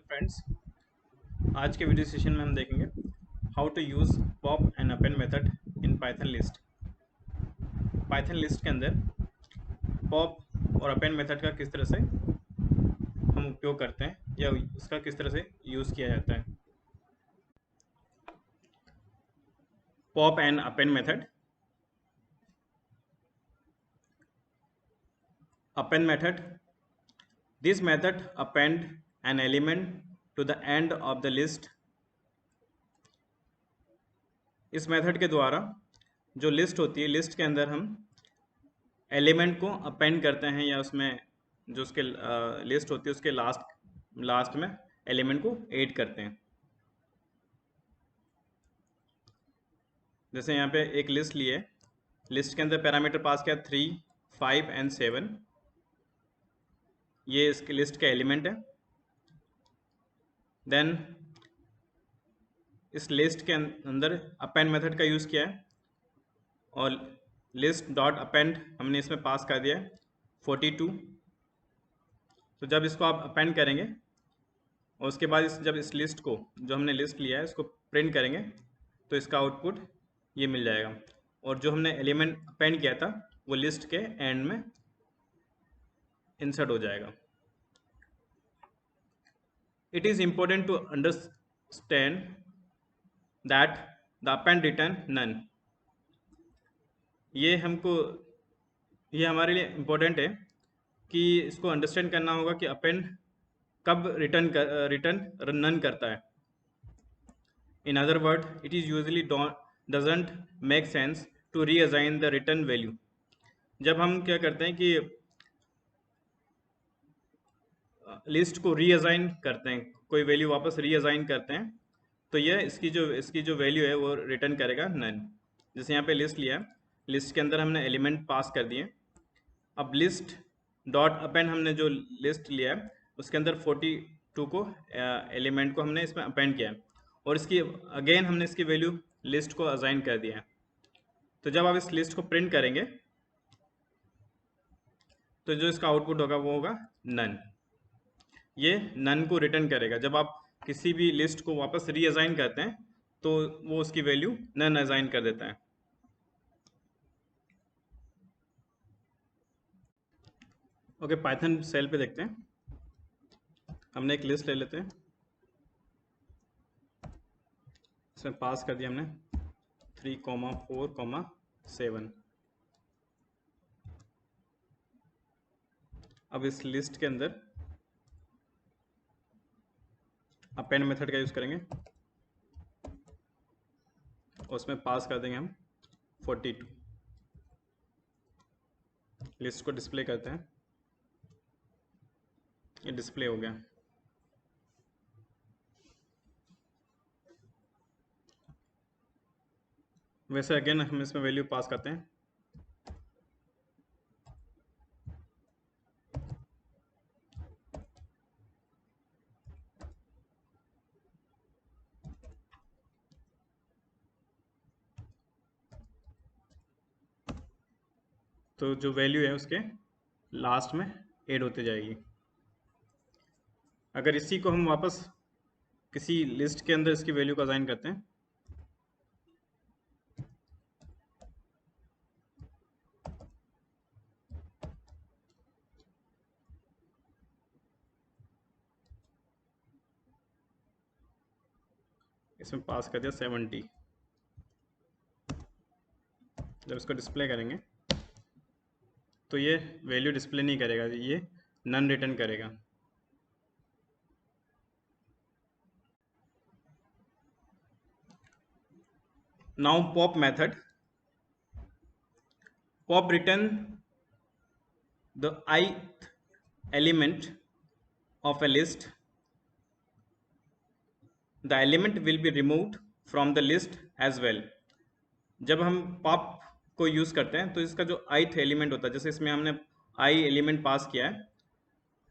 Friends, आज के video session में हम देखेंगे how to use pop and append method in Python list. Python list के अंदर पॉप और अपेंड मेथड का किस तरह से हम उपयोग करते हैं या उसका किस तरह से यूज़ किया जाता है। Pop and append method. Append method. This method append an element to the end of the list. इस मेथड के द्वारा जो लिस्ट होती है, लिस्ट के अंदर हम एलिमेंट को अपेंड करते हैं या उसमें जो उसके लिस्ट होती है उसके लास्ट में एलिमेंट को ऐड करते हैं। जैसे यहाँ पे एक लिस्ट ली है, लिस्ट के अंदर पैरामीटर पास किया 3, 5 एंड 7। ये इसके लिस्ट का एलिमेंट है। देन इस लिस्ट के अंदर अपेंड मेथड का यूज़ किया है और लिस्ट डॉट अपेंड हमने इसमें पास कर दिया है 42। तो जब इसको आप अपेंड करेंगे और उसके बाद जब इस लिस्ट को जो हमने लिस्ट लिया है इसको प्रिंट करेंगे तो इसका आउटपुट ये मिल जाएगा। और जो हमने एलिमेंट अपेंड किया था वो लिस्ट के एंड में इंसर्ट हो जाएगा। It is important to understand that the append return none. ये हमारे लिए इम्पोर्टेंट है कि इसको अंडरस्टैंड करना होगा कि अपेंड कब रिटर्न नन करता है। In other word, it is usually doesn't make sense to reassign the return value. जब हम क्या करते हैं कि लिस्ट को रीअसाइन करते हैं, कोई वैल्यू वापस रीअसाइन करते हैं, तो यह इसकी जो वैल्यू है वो रिटर्न करेगा नन। जैसे यहाँ पे लिस्ट लिया है, लिस्ट के अंदर हमने एलिमेंट पास कर दिए। अब लिस्ट डॉट अपेंड हमने जो लिस्ट लिया है उसके अंदर 42 को एलिमेंट को हमने इसमें अपेंड किया है और इसकी अगेन हमने इसकी वैल्यू लिस्ट को असाइन कर दिया है। तो जब आप इस लिस्ट को प्रिंट करेंगे तो जो इसका आउटपुट होगा वो होगा नन। ये नन को रिटर्न करेगा। जब आप किसी भी लिस्ट को वापस रीअसाइन करते हैं तो वो उसकी वैल्यू नन असाइन कर देता है। ओके, पाइथन सेल पे देखते हैं। हमने एक लिस्ट ले लेते हैं, इसमें पास कर दिया हमने 3, 4, 7। अब इस लिस्ट के अंदर अपेंड मेथड का यूज़ करेंगे और उसमें पास कर देंगे हम 42। लिस्ट को डिस्प्ले करते हैं, ये डिस्प्ले हो गया। वैसे अगेन हम इसमें वैल्यू पास करते हैं। तो जो वैल्यू है उसके लास्ट में ऐड होते जाएगी। अगर इसी को हम वापस किसी लिस्ट के अंदर इसकी वैल्यू को असाइन करते हैं, इसमें पास कर दिया 70। जब इसको डिस्प्ले करेंगे तो ये वैल्यू डिस्प्ले नहीं करेगा, ये नन रिटर्न करेगा। Now pop method. Pop return the ith element of a list. The element will be removed from the list as well. जब हम पॉप को यूज़ करते हैं तो इसका जो ith एलिमेंट होता है, जैसे इसमें हमने i एलिमेंट पास किया है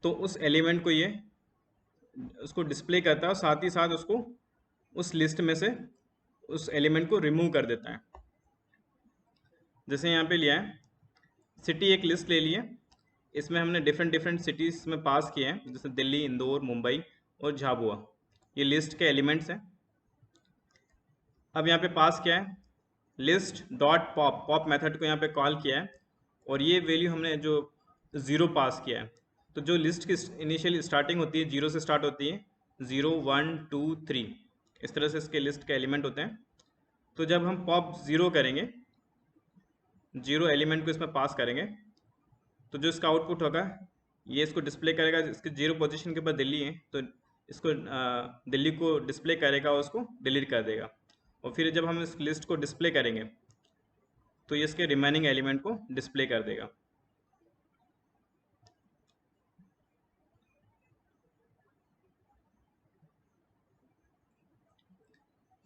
तो उस एलिमेंट को ये उसको डिस्प्ले करता है और साथ ही साथ उसको उस लिस्ट में से उस एलिमेंट को रिमूव कर देता है। जैसे यहाँ पे लिया है सिटी, एक लिस्ट ले ली है, इसमें हमने डिफरेंट सिटीज़ में पास किए हैं, जैसे दिल्ली, इंदौर, मुंबई और झाबुआ, ये लिस्ट के एलिमेंट्स हैं। अब यहाँ पे पास किया है list dot pop, pop method को यहाँ पे कॉल किया है और ये वैल्यू हमने जो 0 पास किया है। तो जो लिस्ट की इनिशियल स्टार्टिंग होती है 0 से स्टार्ट होती है, 0 1 2 3, इस तरह से इसके लिस्ट के एलिमेंट होते हैं। तो जब हम पॉप 0 करेंगे, 0 एलिमेंट को इसमें पास करेंगे, तो जो इसका आउटपुट होगा ये इसको डिस्प्ले करेगा। इसके 0 पोजीशन के ऊपर दिल्ली है, तो इसको दिल्ली को डिस्प्ले करेगा और उसको डिलीट कर देगा। और फिर जब हम इस लिस्ट को डिस्प्ले करेंगे तो ये इसके रिमेनिंग एलिमेंट को डिस्प्ले कर देगा।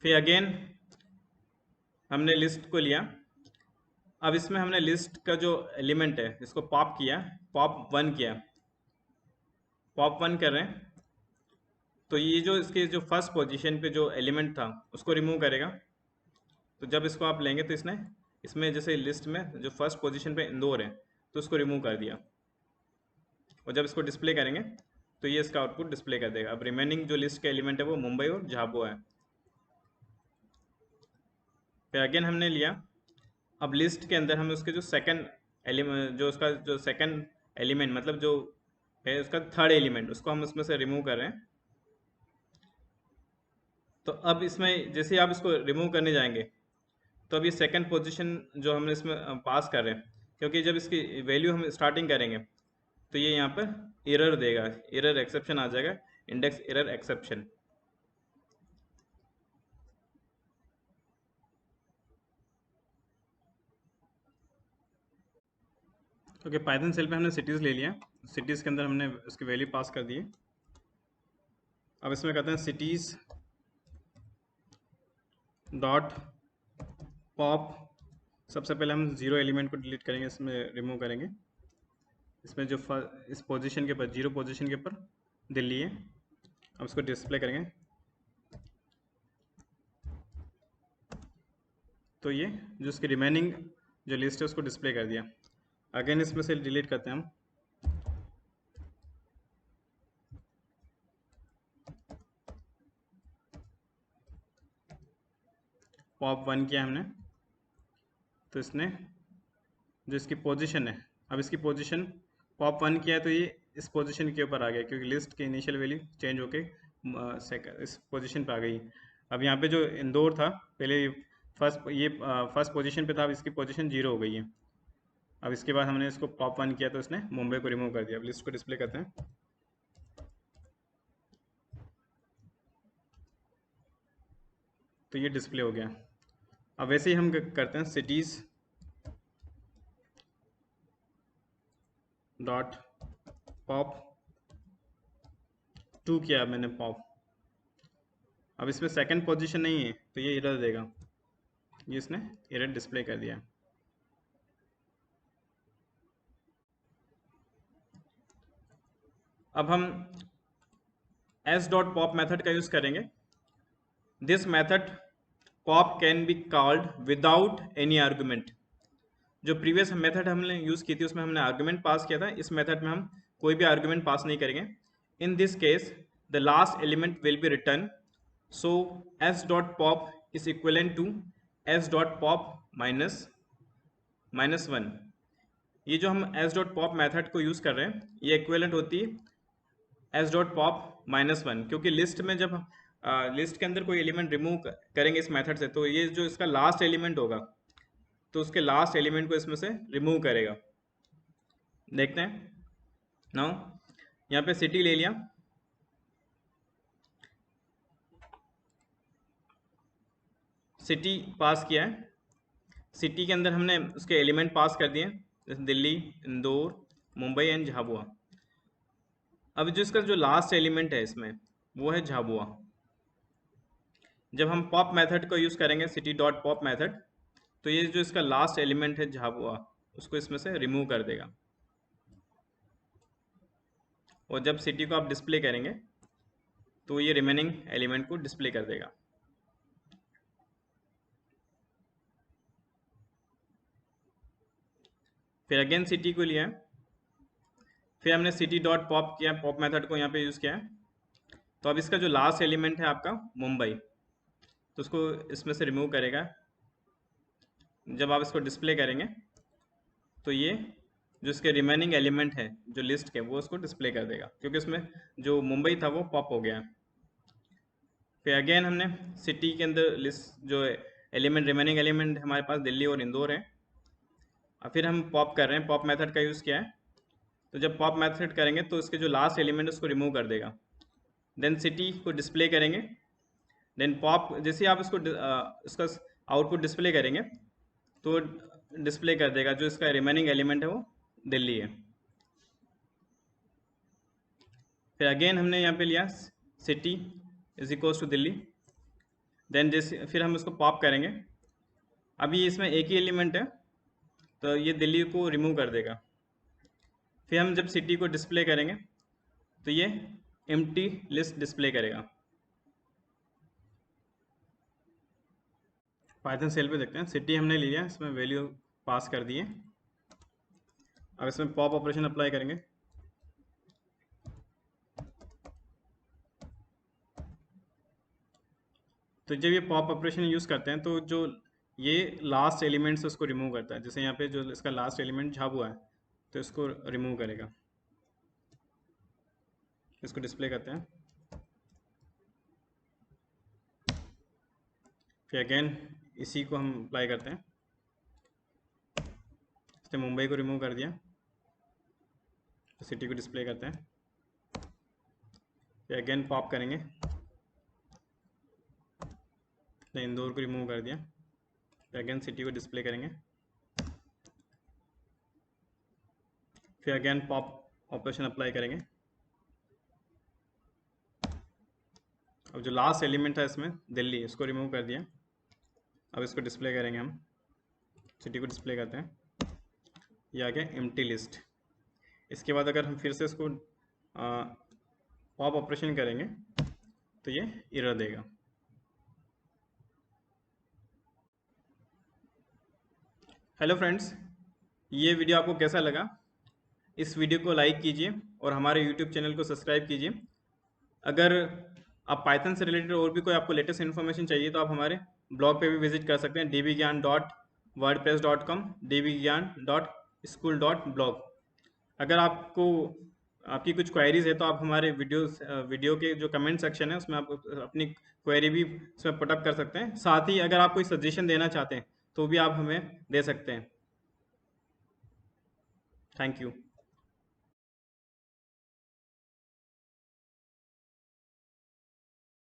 फिर अगेन हमने लिस्ट को लिया। अब इसमें हमने लिस्ट का जो एलिमेंट है इसको पॉप किया, पॉप 1 किया, पॉप 1 कर रहे हैं। तो ये जो इसके जो फर्स्ट पोजीशन पे जो एलिमेंट था उसको रिमूव करेगा। तो जब इसको आप लेंगे तो इसने इसमें जैसे लिस्ट में जो फर्स्ट पोजीशन पे इंदौर है तो उसको रिमूव कर दिया। और जब इसको डिस्प्ले करेंगे तो ये इसका आउटपुट डिस्प्ले कर देगा। अब रिमेनिंग जो लिस्ट के एलिमेंट है वो मुंबई और झाबुआ है। फिर अगेन हमने लिया, अब लिस्ट के अंदर हम उसके जो सेकंड एलिमेंट, जो उसका जो सेकंड एलिमेंट मतलब जो है उसका थर्ड एलिमेंट, उसको हम उसमें से रिमूव कर रहे हैं। तो अब इसमें जैसे आप इसको रिमूव करने जाएंगे तो अब ये सेकंड पोजीशन जो हमने इसमें पास कर रहे हैं, क्योंकि जब इसकी वैल्यू हम स्टार्टिंग करेंगे तो ये यहाँ पर एरर देगा, एरर एक्सेप्शन आ जाएगा, index error exception. Okay, Python cell पे हमने सिटीज़ ले लिया, सिटीज़ के अंदर हमने उसकी वैल्यू पास कर दी। अब इसमें कहते हैं सिटीज़ डॉट पॉप। सबसे पहले हम 0 एलिमेंट को डिलीट करेंगे, इसमें रिमूव करेंगे। इसमें जो इस पोजीशन के ऊपर 0 पोजीशन के ऊपर दिल्ली है। अब इसको डिस्प्ले करेंगे तो ये जो इसकी रिमेनिंग जो लिस्ट है उसको डिस्प्ले कर दिया। अगेन इसमें से डिलीट करते हैं हम, पॉप 1 किया हमने, तो इसने जो इसकी पोजीशन है, अब इसकी पोजीशन पॉप 1 किया है तो ये इस पोजीशन के ऊपर आ गया, क्योंकि लिस्ट की इनिशियल वैल्यू चेंज होके इस पोजीशन पे आ गई। अब यहाँ पे जो इंदौर था पहले फर्स्ट पोजीशन पे था, अब इसकी पोजीशन 0 हो गई है। अब इसके बाद हमने इसको पॉप 1 किया तो इसने मुंबई को रिमूव कर दिया। अब लिस्ट को डिस्प्ले करते हैं, तो ये डिस्प्ले हो गया। अब वैसे ही हम करते हैं सिटीज़ डॉट पॉप 2 किया मैंने पॉप। अब इसमें सेकंड पोजीशन नहीं है तो ये एरर देगा, ये इसने एरर डिस्प्ले कर दिया। अब हम एस डॉट पॉप मैथड का यूज़ करेंगे। This method pop can be called without any argument. जो प्रीवियस मेथड हमने यूज़ की थी उसमें हमने आर्गुमेंट पास किया था, इस मेथड में हम कोई भी आर्गुमेंट पास नहीं करेंगे। In this case the last element will be return, so S dot pop is equivalent to S dot pop minus 1। ये जो हम एस डॉट पॉप मैथड को यूज़ कर रहे हैं ये इक्वलेंट होती है एस डॉट पॉप माइनस 1, क्योंकि लिस्ट में जब लिस्ट के अंदर कोई एलिमेंट रिमूव करेंगे इस मेथड से तो ये जो इसका लास्ट एलिमेंट होगा तो उसके लास्ट एलिमेंट को इसमें से रिमूव करेगा। देखते हैं नाउ, यहाँ पे सिटी ले लिया, सिटी पास किया है, सिटी के अंदर हमने उसके एलिमेंट पास कर दिए जैसे दिल्ली, इंदौर, मुंबई एंड झाबुआ। अब जो इसका जो लास्ट एलिमेंट है इसमें वो है झाबुआ। जब हम पॉप मेथड को यूज़ करेंगे सिटी डॉट पॉप मेथड तो ये जो इसका लास्ट एलिमेंट है झाबुआ उसको इसमें से रिमूव कर देगा। और जब सिटी को आप डिस्प्ले करेंगे तो ये रिमेनिंग एलिमेंट को डिस्प्ले कर देगा। फिर अगेन सिटी को लिया है, फिर हमने सिटी डॉट पॉप किया, पॉप मेथड को यहाँ पे यूज़ किया है। तो अब इसका जो लास्ट एलिमेंट है आपका मुंबई, तो उसको इसमें से रिमूव करेगा। जब आप इसको डिस्प्ले करेंगे तो ये जो इसके रिमेनिंग एलिमेंट है जो लिस्ट के, वो उसको डिस्प्ले कर देगा, क्योंकि उसमें जो मुंबई था वो पॉप हो गया है। फिर अगेन हमने सिटी के अंदर लिस्ट जो एलिमेंट, रिमेनिंग एलिमेंट हमारे पास दिल्ली और इंदौर है। और फिर हम पॉप कर रहे हैं, पॉप मेथड का यूज़ किया है। तो जब पॉप मेथड करेंगे तो इसके जो लास्ट एलिमेंट है उसको रिमूव कर देगा। देन सिटी को डिस्प्ले करेंगे। देन पॉप, जैसे आप इसको इसका आउटपुट डिस्प्ले करेंगे तो डिस्प्ले कर देगा जो इसका रिमेनिंग एलिमेंट है वो दिल्ली है। फिर अगेन हमने यहाँ पे लिया city is equals to Delhi. Then जैसे फिर हम इसको पॉप करेंगे। अभी इसमें एक ही एलिमेंट है तो ये दिल्ली को रिमूव कर देगा। फिर हम जब सिटी को डिस्प्ले करेंगे तो ये एम्प्टी लिस्ट डिस्प्ले करेगा। पाइथन सेल पे देखते हैं। सिटी हमने लिया, इसमें वैल्यू पास कर दिए। अब इसमें पॉप ऑपरेशन अप्लाई करेंगे। तो जब ये पॉप ऑपरेशन यूज़ करते हैं तो जो ये लास्ट एलिमेंट से उसको रिमूव करता है। जैसे यहाँ पे जो इसका लास्ट एलिमेंट झाप हुआ है तो इसको रिमूव करेगा। इसको डिस्प्ले करते हैं। फिर अगेन इसी को हम अप्लाई करते हैं। इसने मुंबई को रिमूव कर दिया। तो सिटी को डिस्प्ले करते हैं। फिर अगेन पॉप करेंगे। तो इंदौर को रिमूव कर दिया। फिर अगेन सिटी को डिस्प्ले करेंगे। फिर अगेन पॉप ऑपरेशन अप्लाई करेंगे। अब जो लास्ट एलिमेंट था इसमें दिल्ली, इसको रिमूव कर दिया। अब इसको डिस्प्ले करेंगे हम। सिटी को डिस्प्ले करते हैं। ये आ गया एम्प्टी लिस्ट। इसके बाद अगर हम फिर से इसको पॉप ऑपरेशन करेंगे तो ये एरर देगा। हेलो फ्रेंड्स, ये वीडियो आपको कैसा लगा? इस वीडियो को लाइक कीजिए और हमारे यूट्यूब चैनल को सब्सक्राइब कीजिए। अगर आप पाइथन से रिलेटेड और भी कोई आपको लेटेस्ट इन्फॉर्मेशन चाहिए तो आप हमारे ब्लॉग पे भी विजिट कर सकते हैं, dbgyan.wordpress.com, dbgyan.school.blog। अगर आपको आपकी कुछ क्वेरीज है तो आप हमारे वीडियो के जो कमेंट सेक्शन है उसमें आप अपनी क्वेरी भी उसमें पुटअप कर सकते हैं। साथ ही अगर आप कोई सजेशन देना चाहते हैं तो भी आप हमें दे सकते हैं। Thank you.